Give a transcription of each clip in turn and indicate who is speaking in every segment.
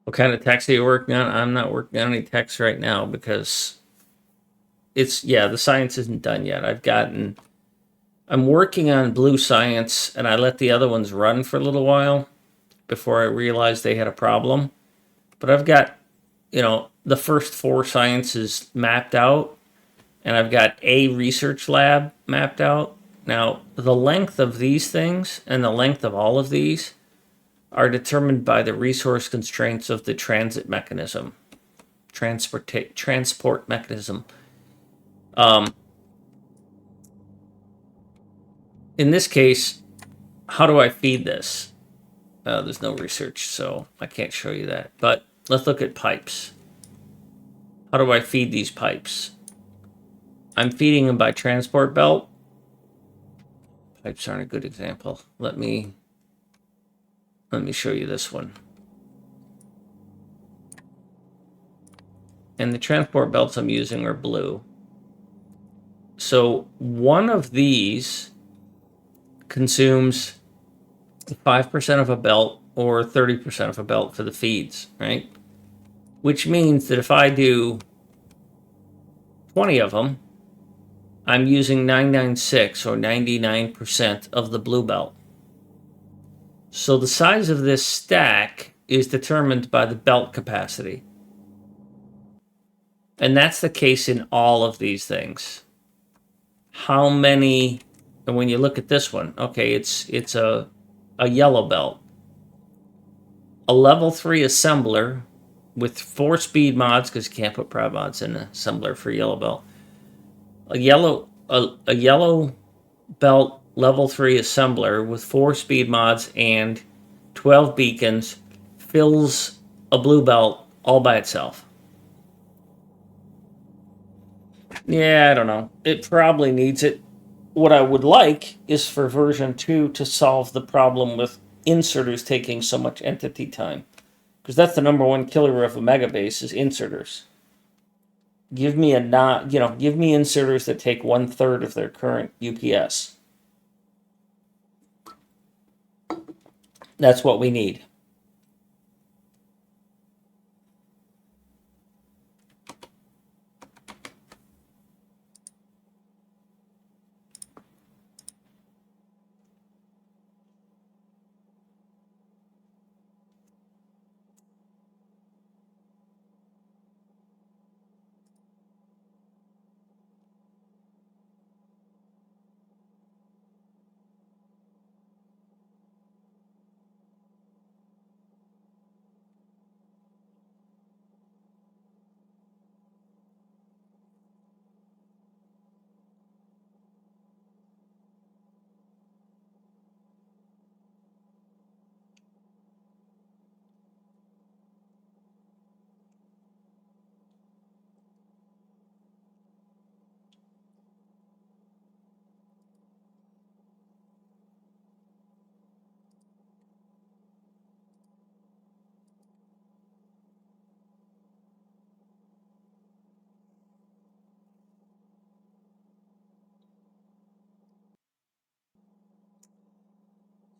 Speaker 1: What kind of text are you working on? I'm not working on any text right now because the science isn't done yet. I'm working on blue science and I let the other ones run for a little while before I realized they had a problem. But I've got, the first four sciences mapped out and I've got a research lab mapped out. Now, the length of these things and the length of all of these are determined by the resource constraints of the transit mechanism, transport mechanism. In this case, how do I feed this? There's no research, so I can't show you that. But let's look at pipes. How do I feed these pipes? I'm feeding them by transport belt. Pipes aren't a good example. Let me show you this one. And the transport belts I'm using are blue. So one of these consumes 5% of a belt or 30% of a belt for the feeds, right? Which means that if I do 20 of them, I'm using 996 or 99% of the blue belt. So the size of this stack is determined by the belt capacity. And that's the case in all of these things. How many, and when you look at this one, okay, it's a yellow belt. A level 3 assembler with 4 speed mods, because you can't put prod mods in an assembler for yellow belt. A yellow belt level 3 assembler with 4 speed mods and 12 beacons fills a blue belt all by itself. Yeah, I don't know. It probably needs it. What I would like is for version 2 to solve the problem with inserters taking so much entity time. Because that's the number one killer of a MegaBase is inserters. Give me give me inserters that take 1/3 of their current UPS. That's what we need.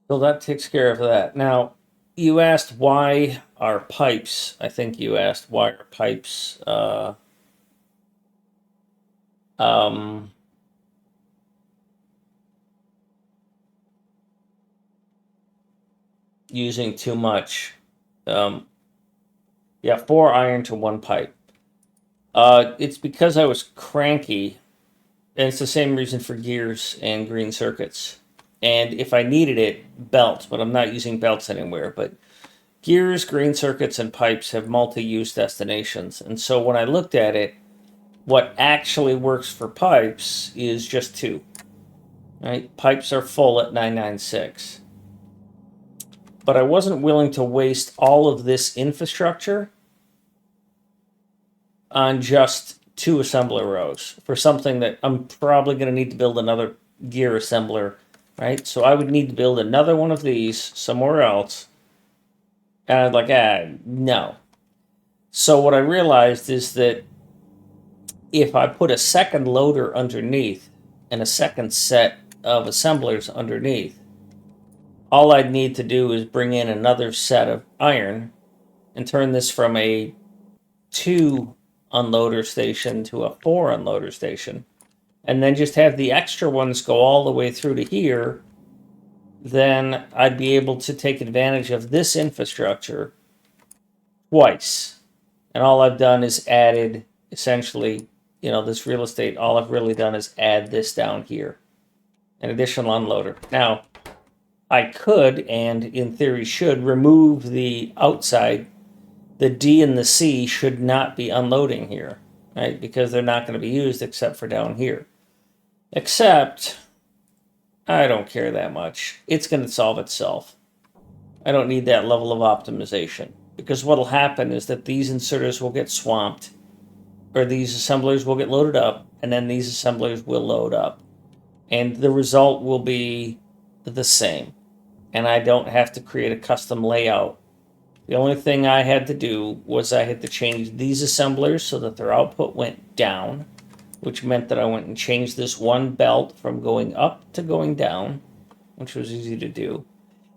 Speaker 1: So that takes care of that. Now, you asked why are pipes, I think you asked why are pipes um, using too much. Um, yeah, 4 iron to 1 pipe. It's because I was cranky, and it's the same reason for gears and green circuits. And if I needed it, belts, but I'm not using belts anywhere. But gears, green circuits, and pipes have multi-use destinations. And so when I looked at it, what actually works for pipes is just 2. Right? Pipes are full at 996. But I wasn't willing to waste all of this infrastructure on just 2 assembler rows for something that I'm probably going to need to build another gear assembler, right? So I would need to build another one of these somewhere else. And I'd like, no. So what I realized is that if I put a second loader underneath and a second set of assemblers underneath, all I'd need to do is bring in another set of iron and turn this from a 2 unloader station to a 4 unloader station, and then just have the extra ones go all the way through to here, then I'd be able to take advantage of this infrastructure twice. And all I've done is added, essentially, this real estate, all I've really done is add this down here, an additional unloader. Now, I could, and in theory should, remove the outside. The D and the C should not be unloading here, right? Because they're not going to be used except for down here. Except, I don't care that much. It's going to solve itself. I don't need that level of optimization. Because what will happen is that these inserters will get swamped, or these assemblers will get loaded up, and then these assemblers will load up. And the result will be the same. And I don't have to create a custom layout. The only thing I had to do was I had to change these assemblers so that their output went down, which meant that I went and changed this one belt from going up to going down, which was easy to do.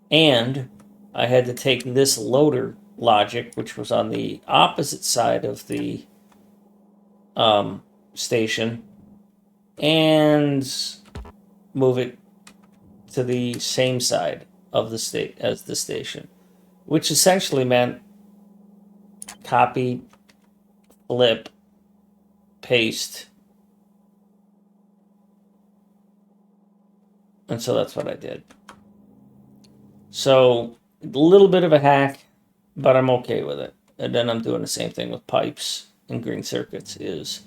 Speaker 1: And I had to take this loader logic, which was on the opposite side of the station, and move it to the same side of the state as the station, which essentially meant copy, flip, paste. And so that's what I did. So a little bit of a hack, but I'm okay with it. And then I'm doing the same thing with pipes and green circuits, is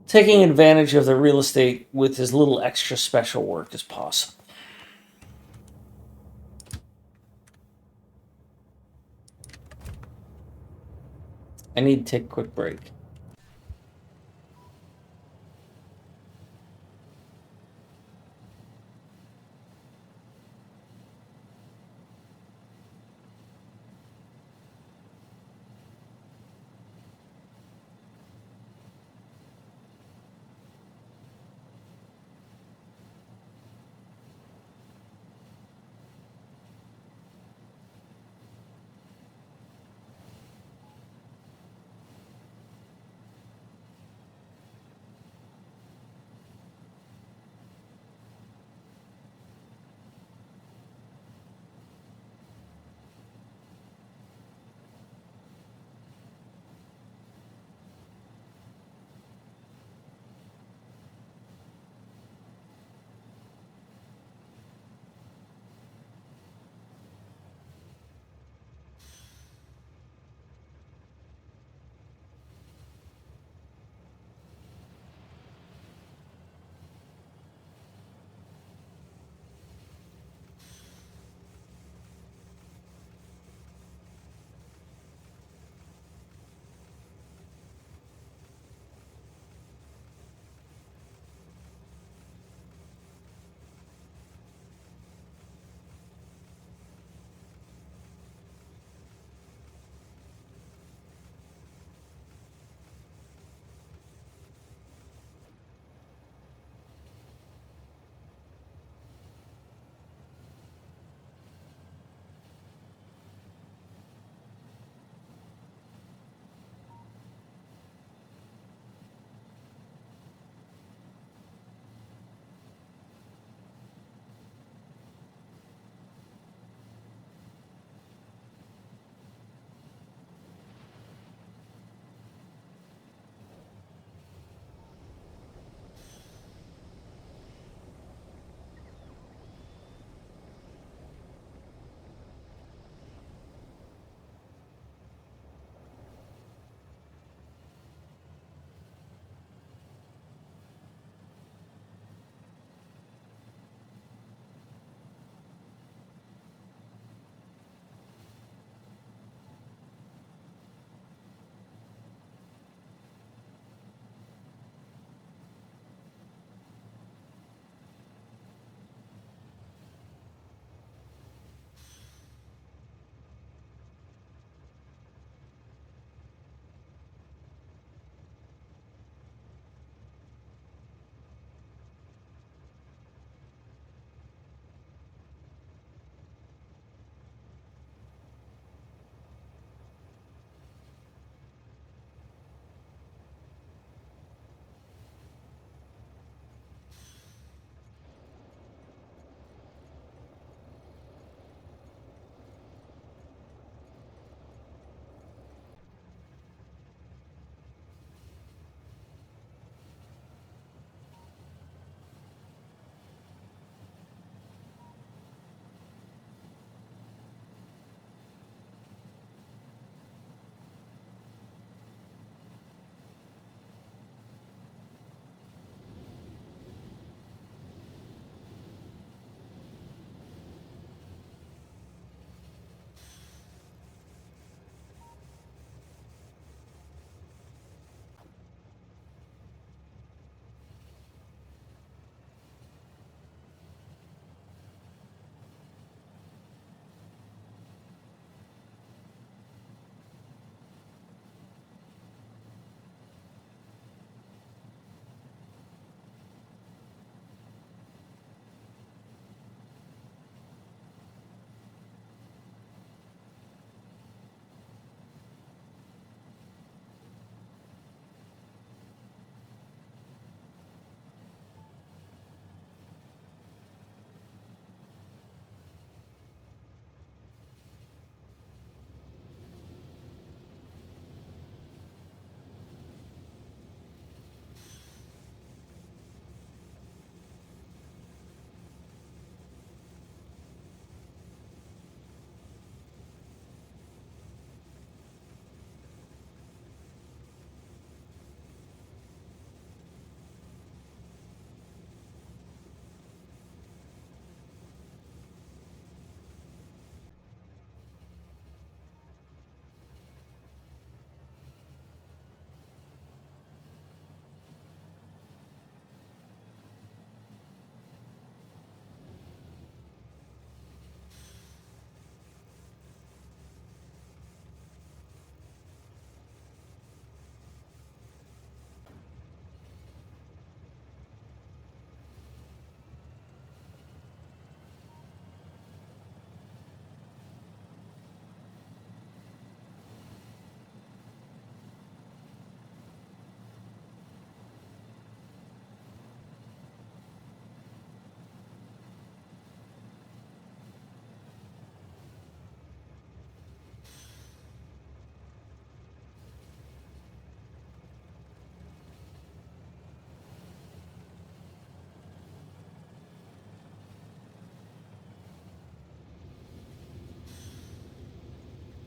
Speaker 1: taking advantage of the real estate with as little extra special work as possible. I need to take a quick break.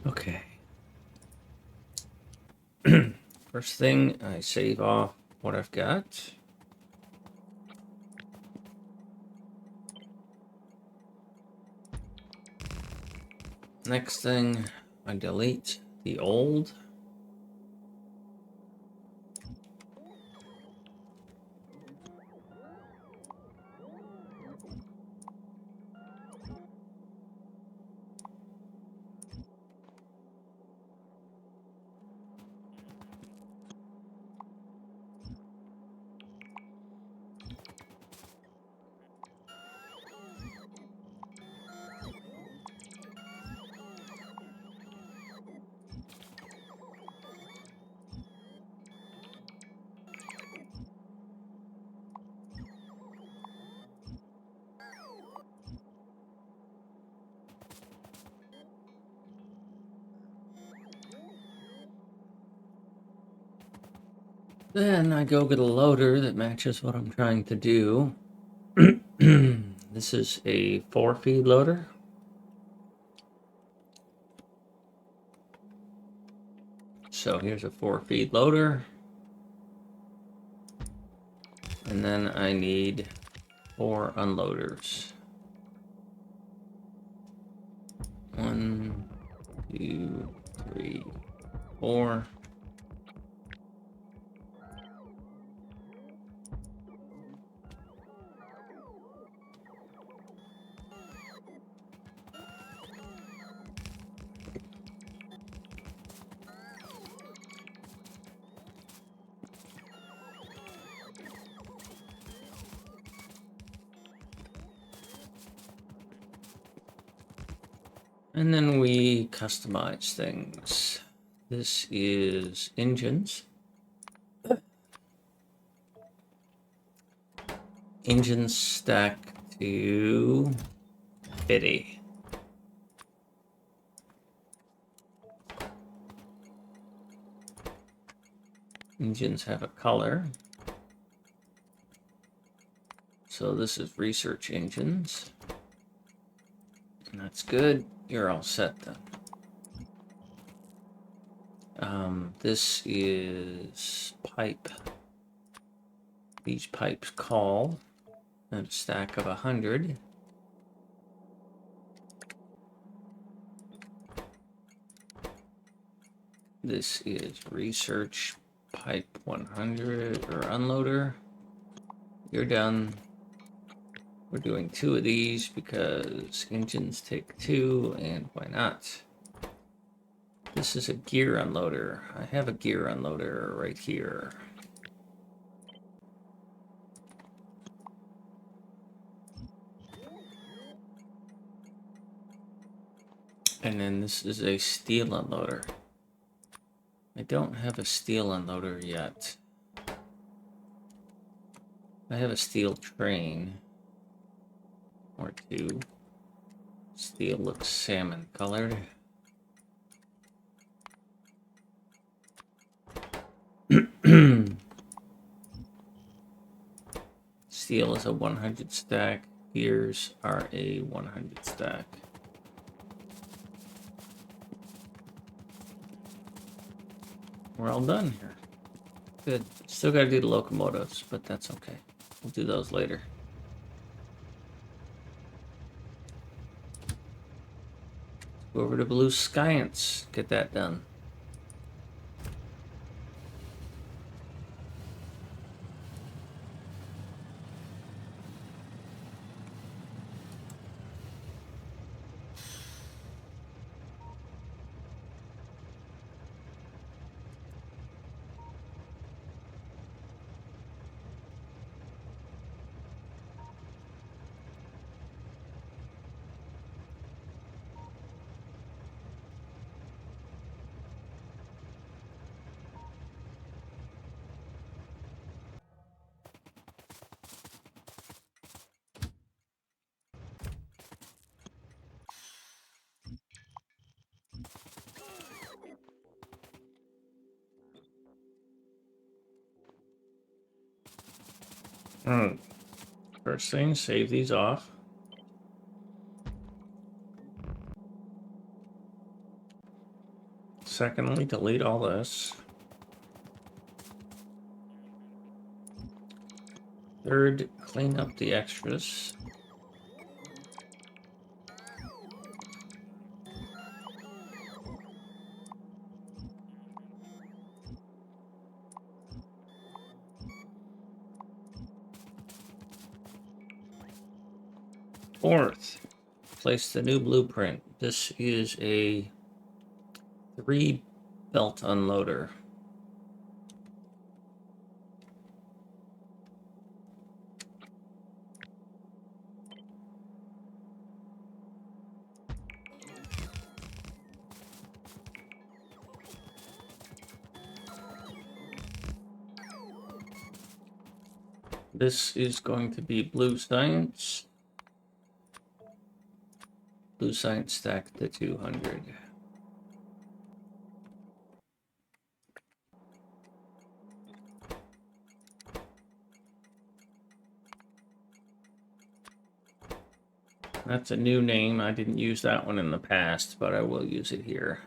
Speaker 1: Okay. First thing, I save off what I've got. Next thing, I delete the old. Then I go get a loader that matches what I'm trying to do. This is a 4-feed loader. So here's a 4-feed loader. And then I need 4 unloaders. 1, 2, 3, 4. And then we customize things. This is engines. Engines stack to 50. Engines have a color. So this is research engines. And that's good. You're all set then. This is pipe. These pipes call a stack of 100. This is research pipe 100 or unloader. You're done. We're doing 2 of these because engines take 2, and why not? This is a gear unloader. I have a gear unloader right here. And then this is a steel unloader. I don't have a steel unloader yet. I have a steel train or 2. Steel looks salmon colored. Steel is a 100 stack. Gears are a 100 stack. We're all done here. Good. Still gotta do the locomotives, but that's okay. We'll do those later. Go over to Blue Science. Get that done. First thing, save these off. Secondly, delete all this. Third, clean up the extras. Fourth, place the new blueprint. This is a 3 belt unloader. This is going to be blue science. Blue science stack to 200. That's a new name. I didn't use that one in the past, but I will use it here.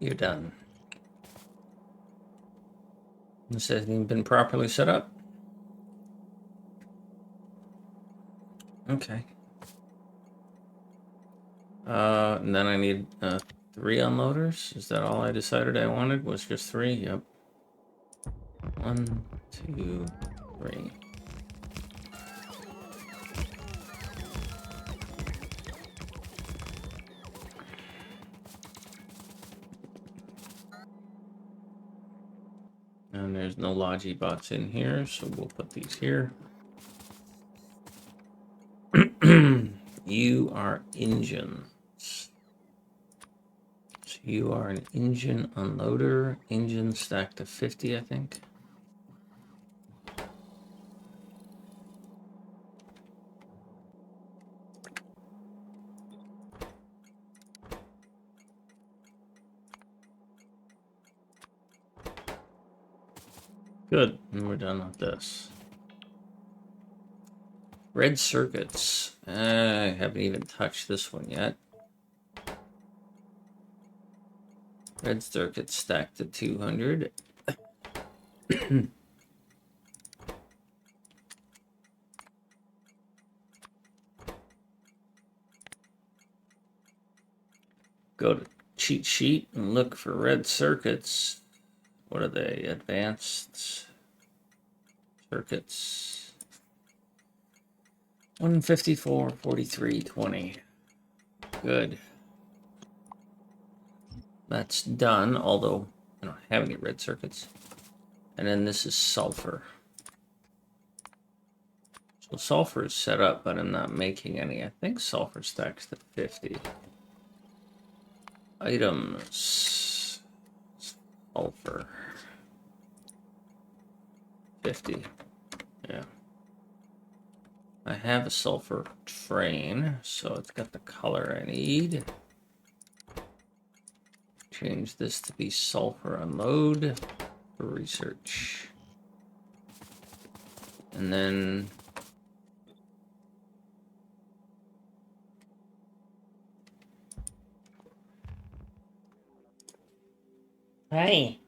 Speaker 1: You're done. This hasn't even been properly set up. Okay. And then I need 3 unloaders. Is that all I decided I wanted? Was just 3? Yep. 1, 2, 3. And there's no Logi bots in here, so we'll put these here. You are engines. So you are an engine unloader. Engine stacked to 50, I think. Good, and we're done with this. Red circuits. I haven't even touched this one yet. Red circuits stacked to 200. Go to cheat sheet and look for red circuits. What are they? Advanced circuits. 154, 43, 20. Good. That's done, although I don't have any red circuits. And then this is sulfur. So sulfur is set up, but I'm not making any. I think sulfur stacks to 50. Items. Sulfur. 50. Yeah. I have a sulfur train, so it's got the color I need. Change this to be sulfur unload for research. And then hey.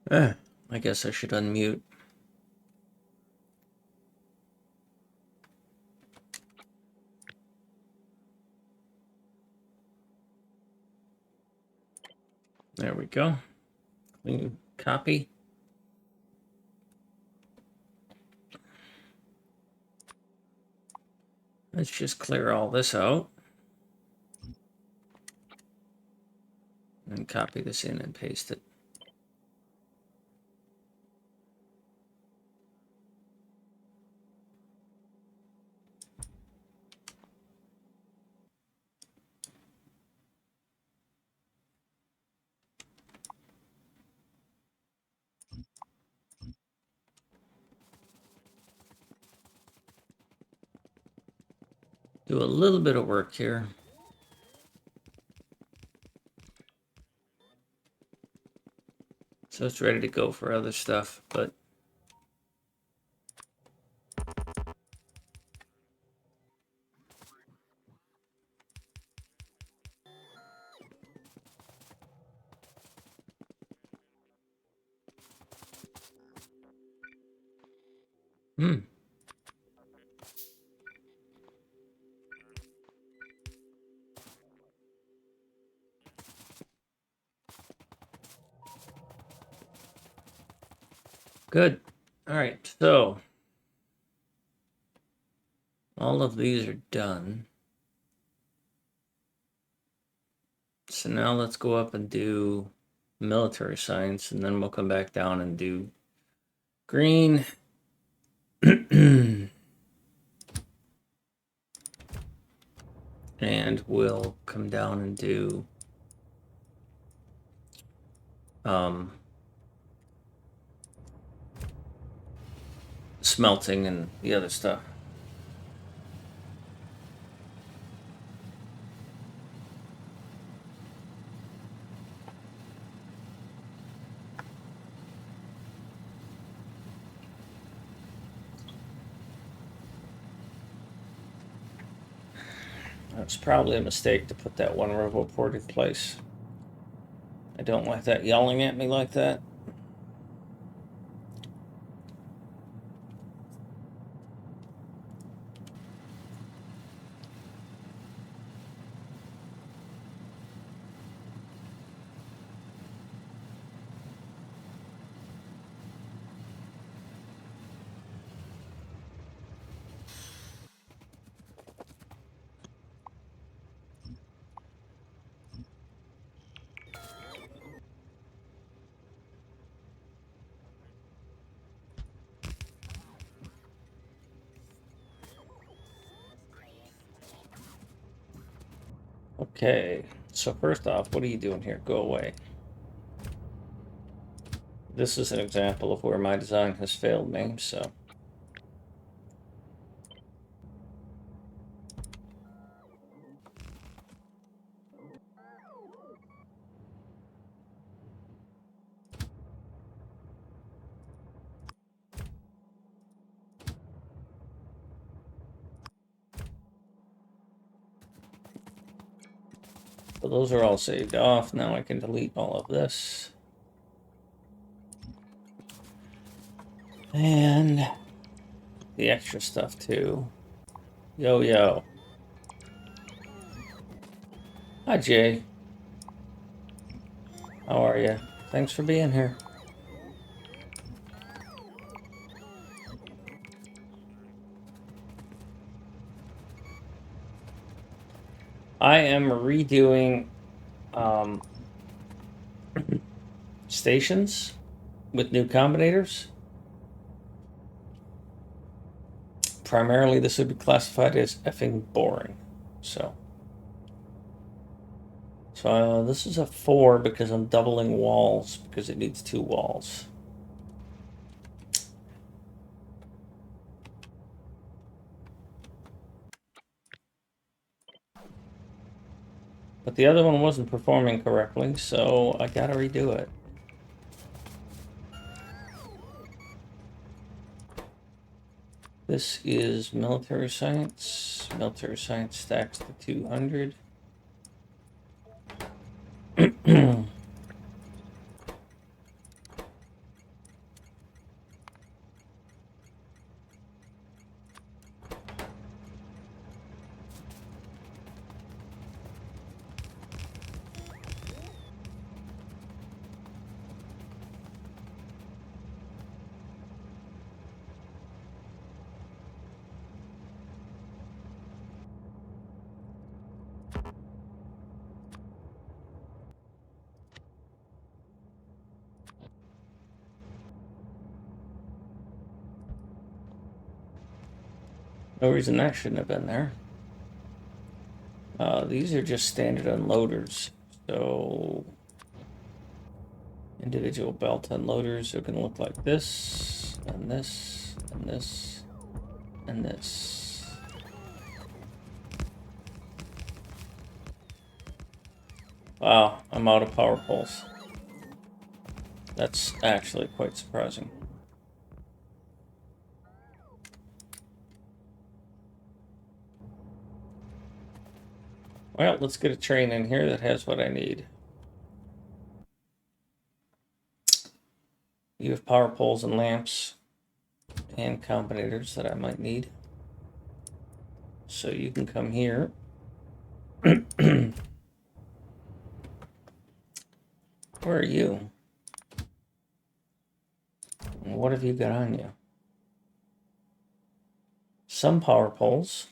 Speaker 1: I guess I should unmute. There we go. Clean copy. Let's just clear all this out. And copy this in and paste it. Do a little bit of work here. So it's ready to go for other stuff, but good. All right, so all of these are done. So now let's go up and do military science, and then we'll come back down and do green. And we'll come down and do smelting and the other stuff. It's probably a mistake to put that one robo port in place. I don't like that yelling at me like that. Okay, so first off, what are you doing here? Go away. This is an example of where my design has failed me, so. So those are all saved off. Now I can delete all of this. And the extra stuff too. Yo. Hi, Jay. How are you? Thanks for being here. I am redoing stations with new combinators. Primarily, this would be classified as effing boring. So this is a 4 because I'm doubling walls because it needs 2 walls. But the other one wasn't performing correctly, so I gotta redo it. This is military science. Military science stacks to 200. No reason that shouldn't have been there. These are just standard unloaders. So individual belt unloaders are going to look like this, and this, and this, and this. Wow, I'm out of power poles. That's actually quite surprising. Well, let's get a train in here that has what I need. You have power poles and lamps and combinators that I might need. So you can come here. Where are you? And what have you got on you? Some power poles.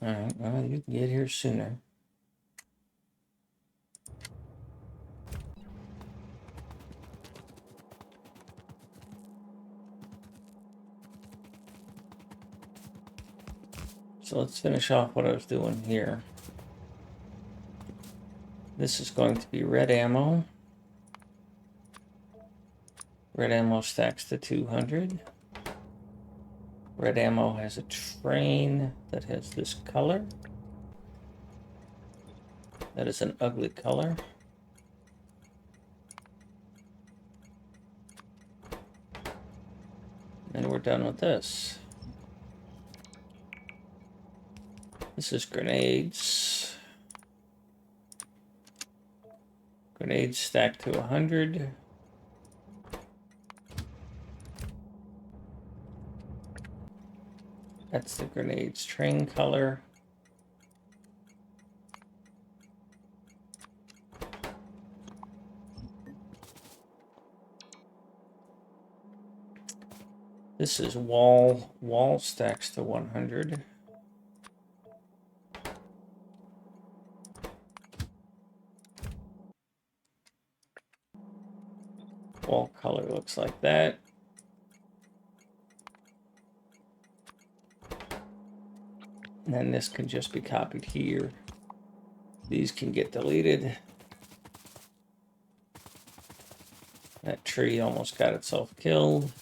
Speaker 1: Alright, well, you can get here sooner. So let's finish off what I was doing here. This is going to be red ammo. Red ammo stacks to 200. Red ammo has a train that has this color. That is an ugly color. And we're done with this. This is grenades. Grenades stacked to 100. That's the grenades train color. This is wall stacks to 100. Wall color looks like that. And then this can just be copied here. These can get deleted. That tree almost got itself killed.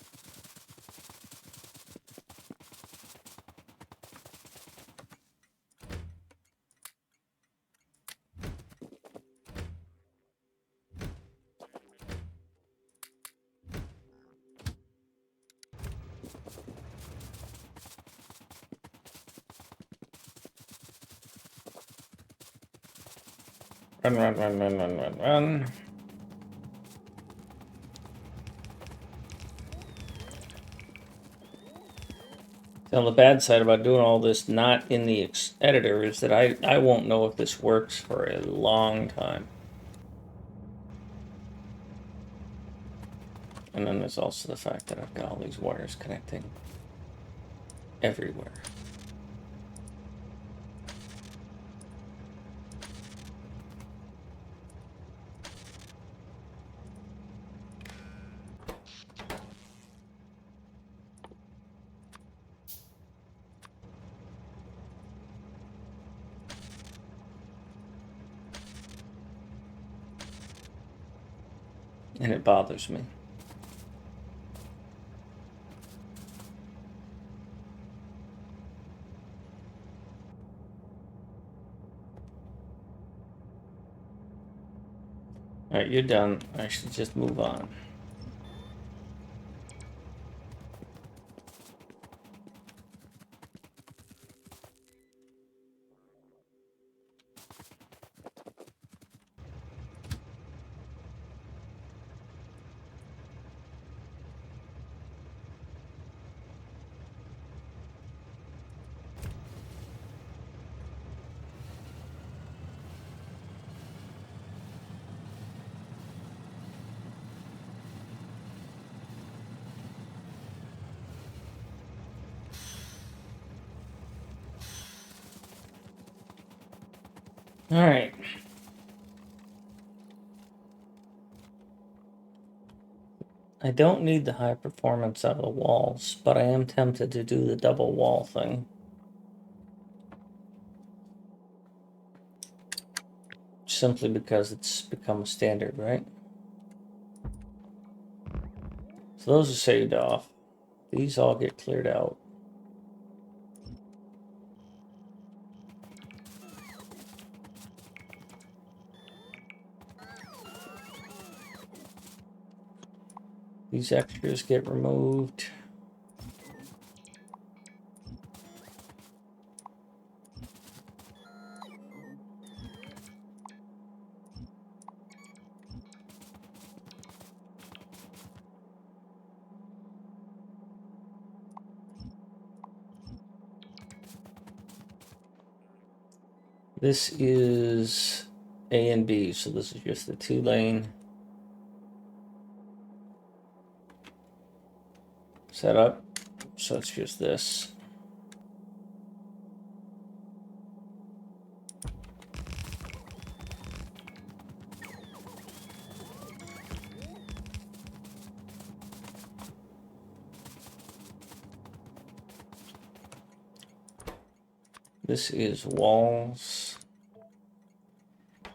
Speaker 1: Run, run, run, run, run, run, run. Now, the bad side about doing all this not in the editor is that I won't know if this works for a long time. And then there's also the fact that I've got all these wires connecting everywhere. And it bothers me. All right, you're done. I should just move on. All right. I don't need the high performance out of the walls, but I am tempted to do the double wall thing. Simply because it's become a standard, right? So those are saved off. These all get cleared out. These extras get removed. This is A and B, so this is just the 2-lane setup. So it's just this. This is walls.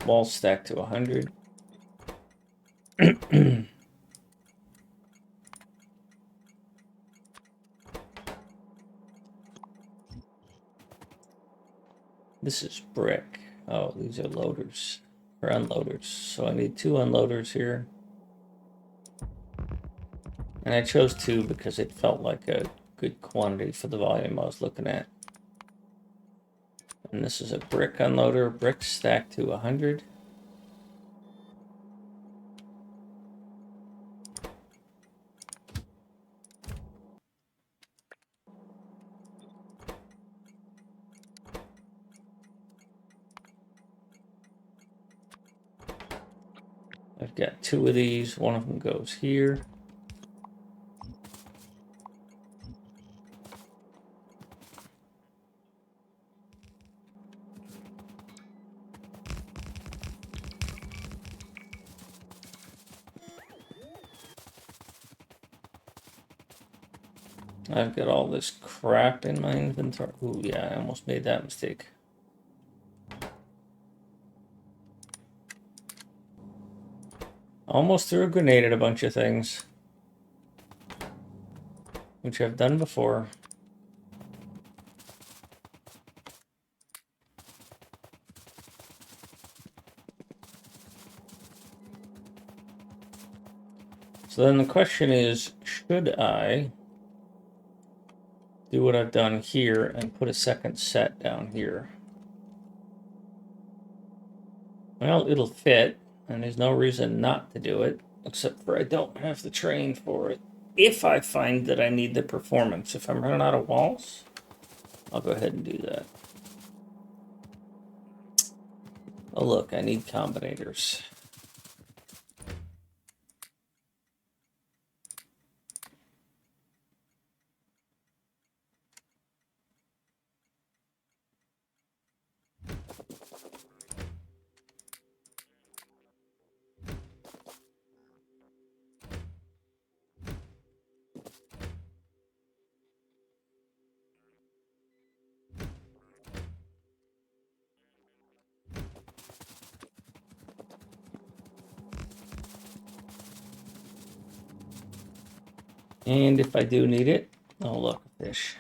Speaker 1: Walls stacked to 100. This is brick. Oh, these are loaders or unloaders. So I need 2 unloaders here. And I chose 2 because it felt like a good quantity for the volume I was looking at. And this is a brick unloader, brick stacked to 100. I've got 2 of these. One of them goes here. I've got all this crap in my inventory. Ooh, yeah, I almost made that mistake. Almost threw a grenade at a bunch of things, which I've done before. So then the question is, should I do what I've done here and put a second set down here? Well, it'll fit, and there's no reason not to do it, except for I don't have the train for it. If I find that I need the performance, if I'm running out of walls, I'll go ahead and do that. Oh, look, I need combinators. And if I do need it, oh, look, a fish.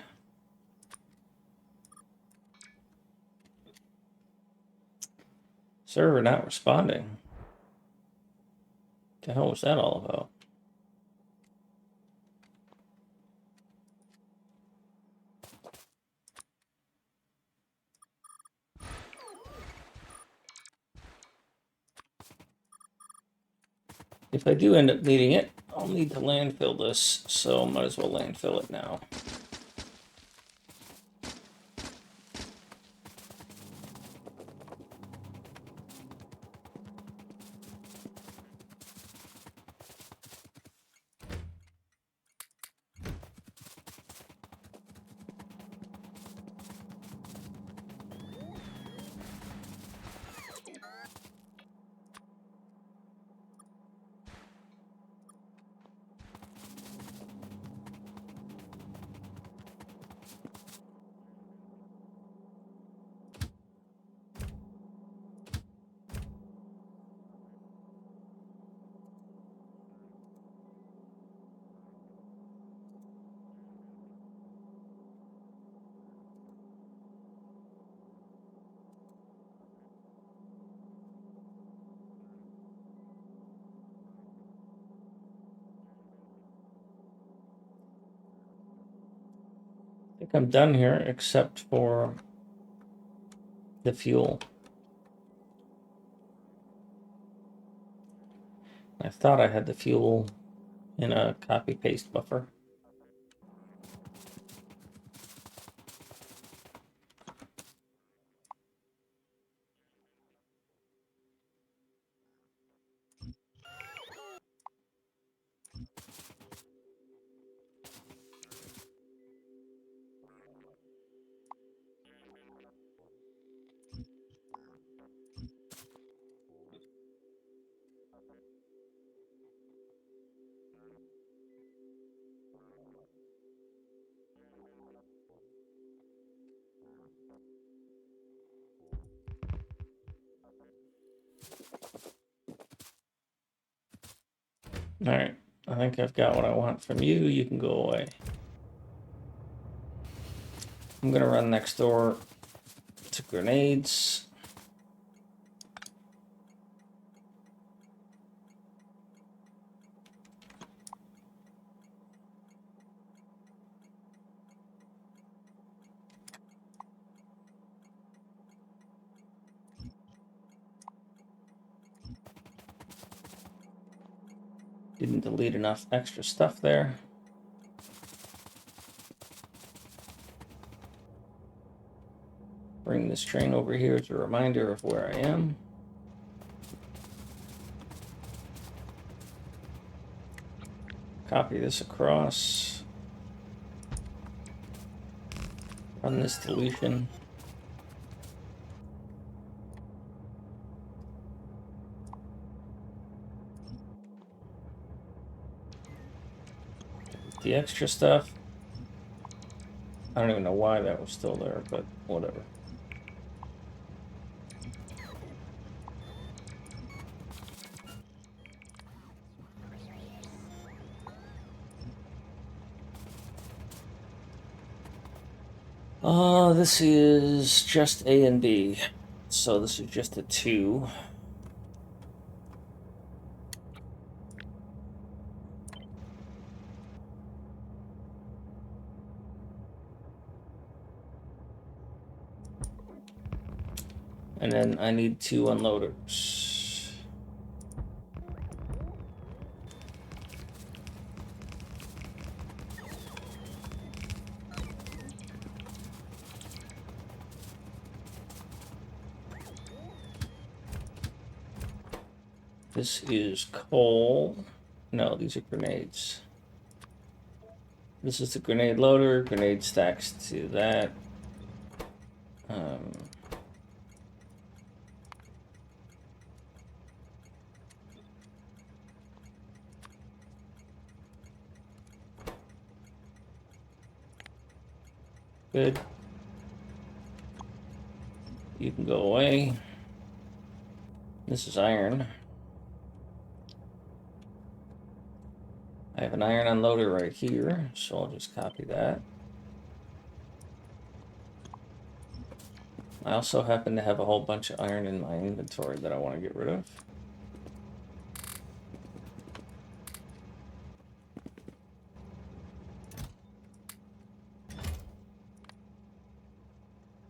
Speaker 1: Server not responding. What the hell was that all about? If I do end up needing it, I'll need to landfill this, so might as well landfill it now. think I'm done here, except for the fuel. I thought I had the fuel in a copy-paste buffer. All right, I think I've got what I want from you. You can go away. I'm gonna run next door to grenades. Didn't delete enough extra stuff there. Bring this train over here as a reminder of where I am. Copy this across. Run this deletion. The extra stuff. I don't even know why that was still there, but whatever. This is just A and B. So this is just a 2. And then I need 2 unloaders. This is coal. No, these are grenades. This is the grenade loader. Grenade stacks to that. Good. You can go away. This is iron. I have an iron unloader right here, so I'll just copy that. I also happen to have a whole bunch of iron in my inventory that I want to get rid of.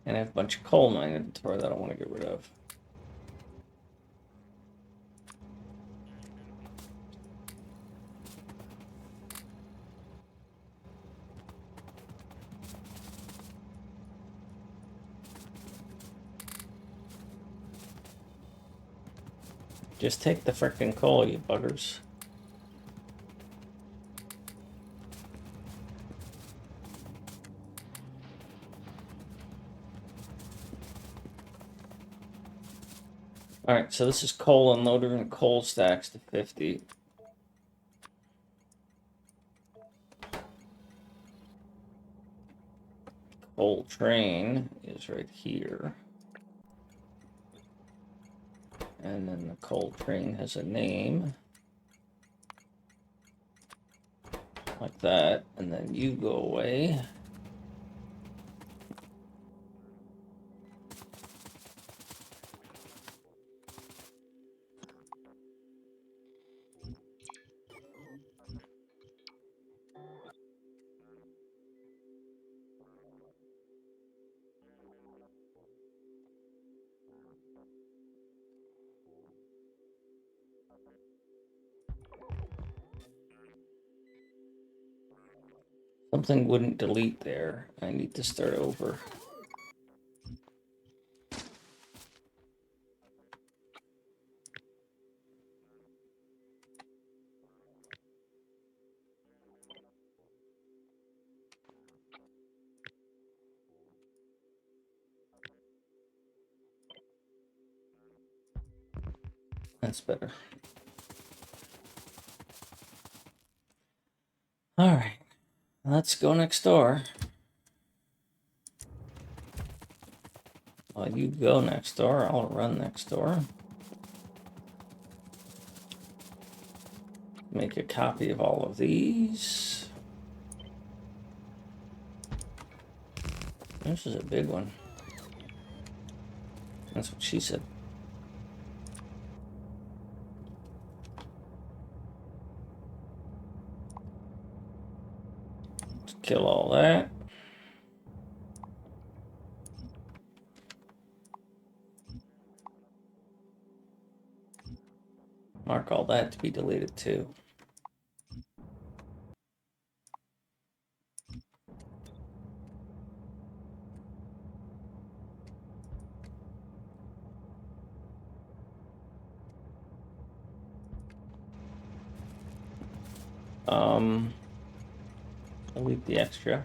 Speaker 1: And I have a bunch of coal in my inventory that I want to get rid of. Just take the frickin' coal, you buggers. Alright, so this is coal unloader and coal stacks to 50. Coal train is right here. And then the coal train has a name. Like that. And then you go away. Something wouldn't delete there. I need to start over. That's better. All right, let's go next door. While you go next door, I'll run next door. Make a copy of all of these. This is a big one. That's what she said. Let's kill all that. Mark all that to be deleted too. Delete the extra.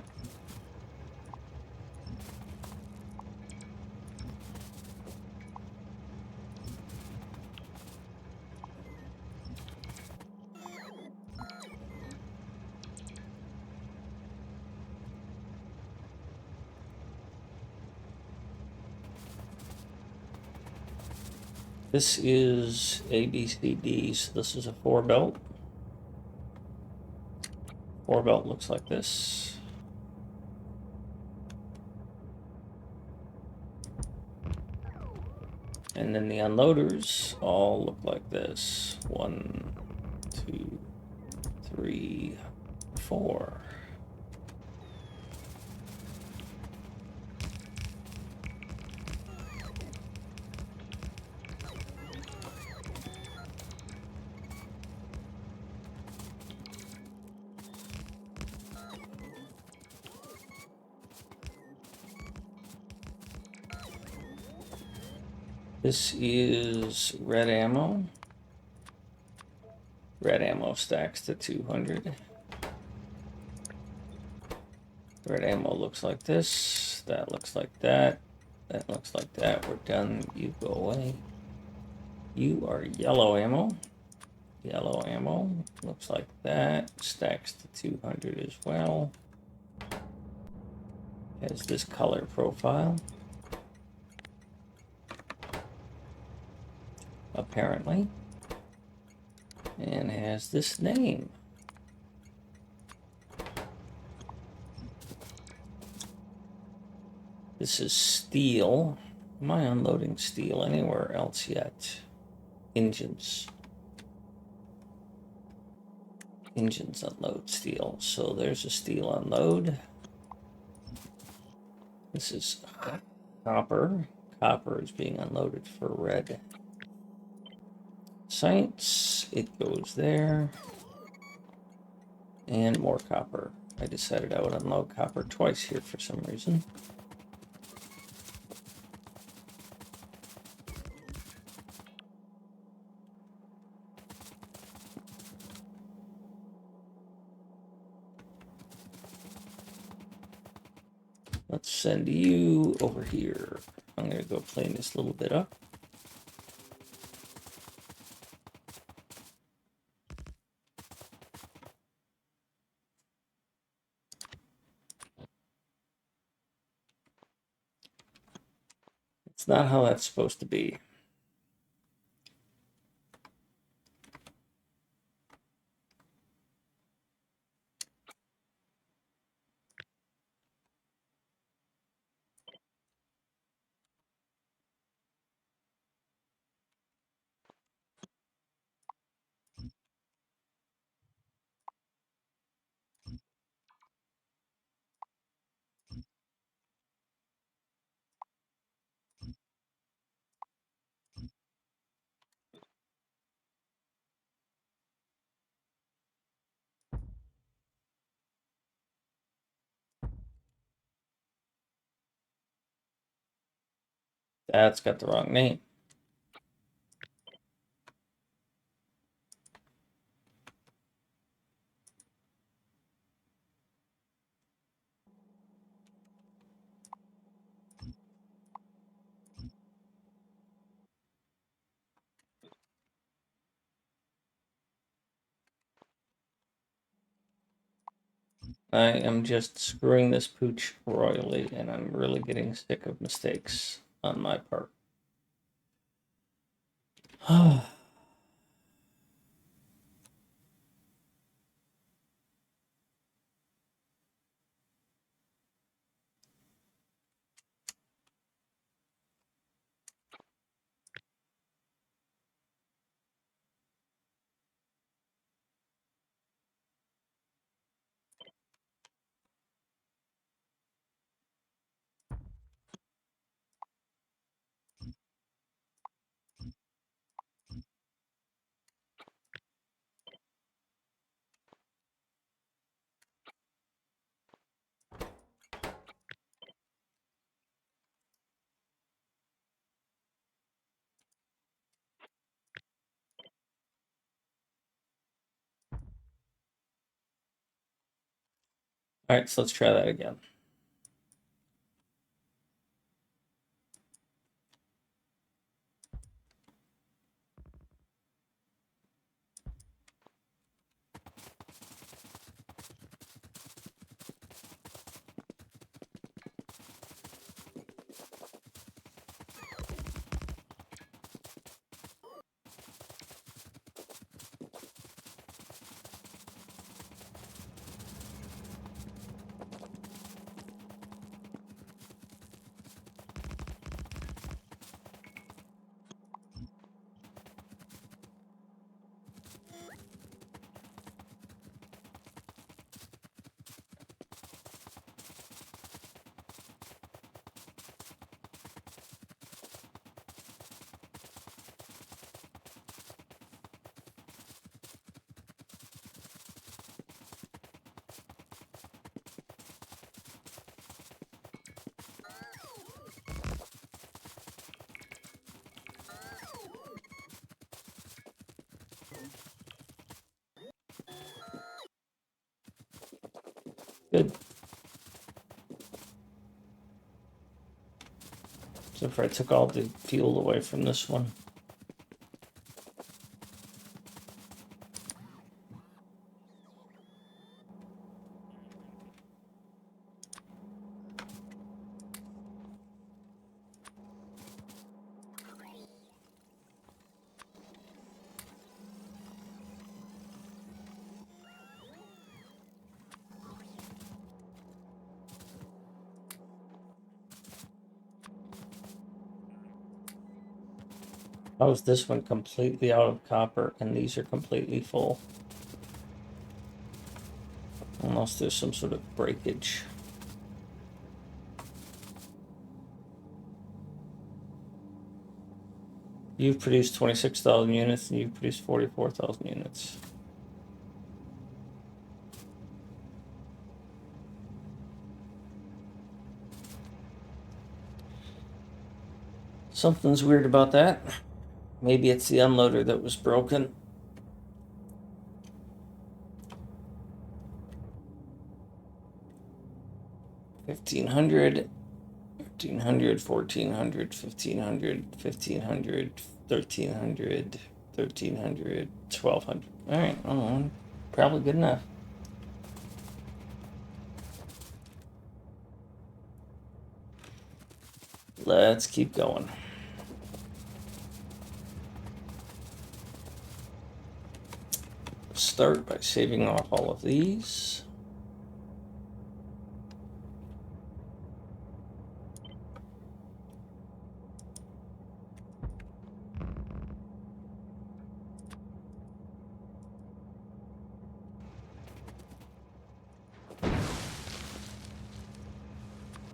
Speaker 1: This is A, B, C, D, so this is a 4-belt. 4-belt looks like this. And then the unloaders all look like this. 1, 2, 3, 4. This is red ammo. Red ammo stacks to 200. Red ammo looks like this. That looks like that. That looks like that. We're done. You go away. You are yellow ammo. Yellow ammo looks like that. Stacks to 200 as well. Has this color profile. Apparently. And has this name. This is steel. Am I unloading steel anywhere else yet? Engines. Engines unload steel. So there's a steel unload. This is copper. Copper is being unloaded for red. Science, it goes there. And more copper. I decided I would unload copper twice here for some reason. Let's send you over here. I'm going to go clean this little bit up. It's not how that's supposed to be. That's got the wrong name. I am just screwing this pooch royally, and I'm really getting sick of mistakes on my part. All right, so let's try that again. Good. So if I took all the fuel away from this one. How is this one completely out of copper and these are completely full? Unless there's some sort of breakage. You've produced 26,000 units and you've produced 44,000 units. Something's weird about that. Maybe it's the unloader that was broken. $1,500, 1,500, 1,400, 1,500, 1,500, 1,300, 1,300, 1,200. All right, oh, probably good enough. Let's keep going. Start by saving off all of these.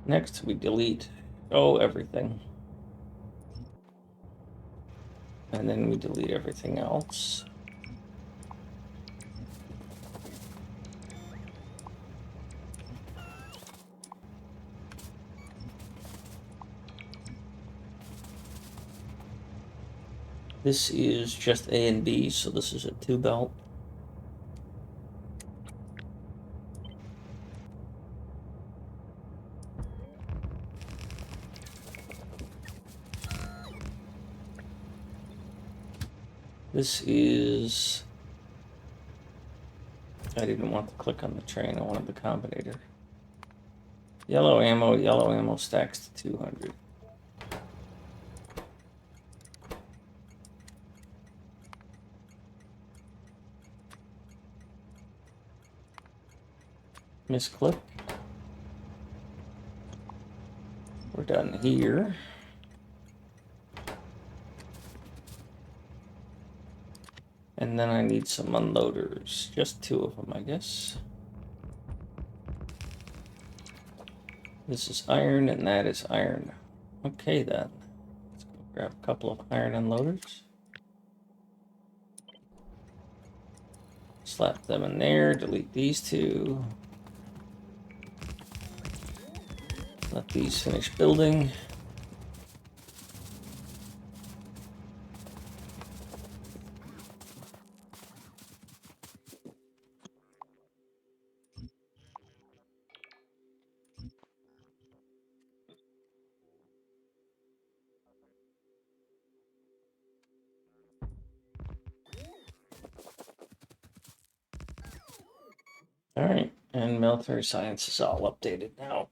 Speaker 1: Next, we delete, everything. And then we delete everything else. This is just A and B, so this is a 2-belt. This is... I didn't want to click on the train, I wanted the combinator. Yellow ammo stacks to 200. Misclick. We're done here. And then I need some unloaders. Just 2 of them, I guess. This is iron and that is iron. Okay then. Let's go grab a couple of iron unloaders. Slap them in there, delete these 2. Let these finish building. All right, and military science is all updated now.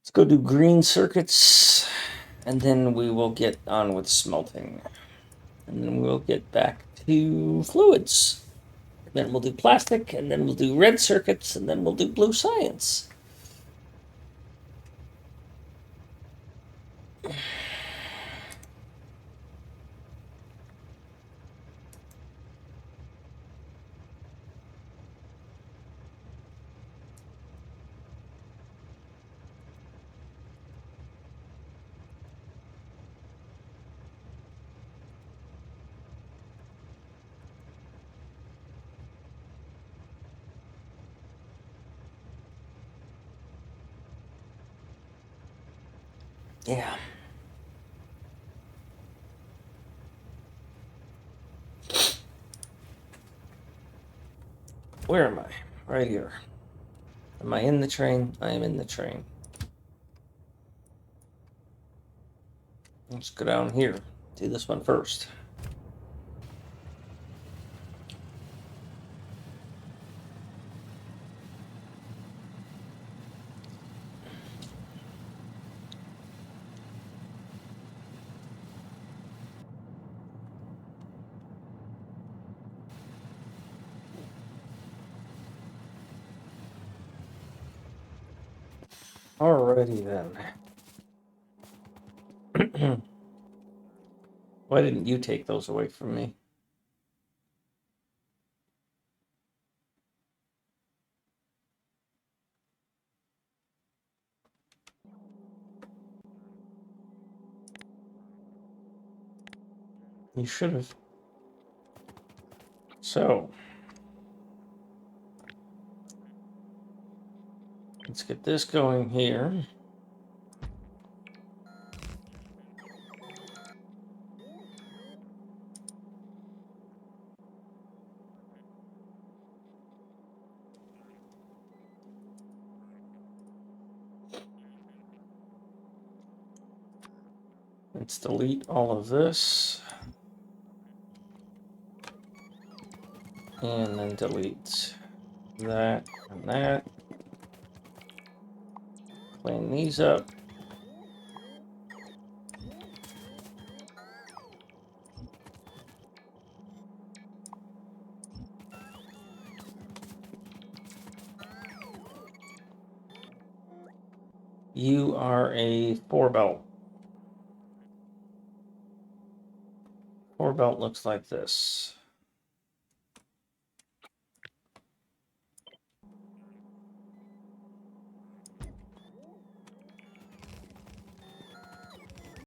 Speaker 1: Let's go do green circuits, and then we will get on with smelting. And then we'll get back to fluids. Then we'll do plastic, and then we'll do red circuits, and then we'll do blue science. Yeah. Where am I? Right here. Am I in the train? I am in the train. Let's go down here. Do this one first. Alrighty then. Why didn't you take those away from me? You should have. So, let's get this going here. Let's delete all of this. And then delete that and that. Clean these up. You are a 4-belt. 4-belt looks like this.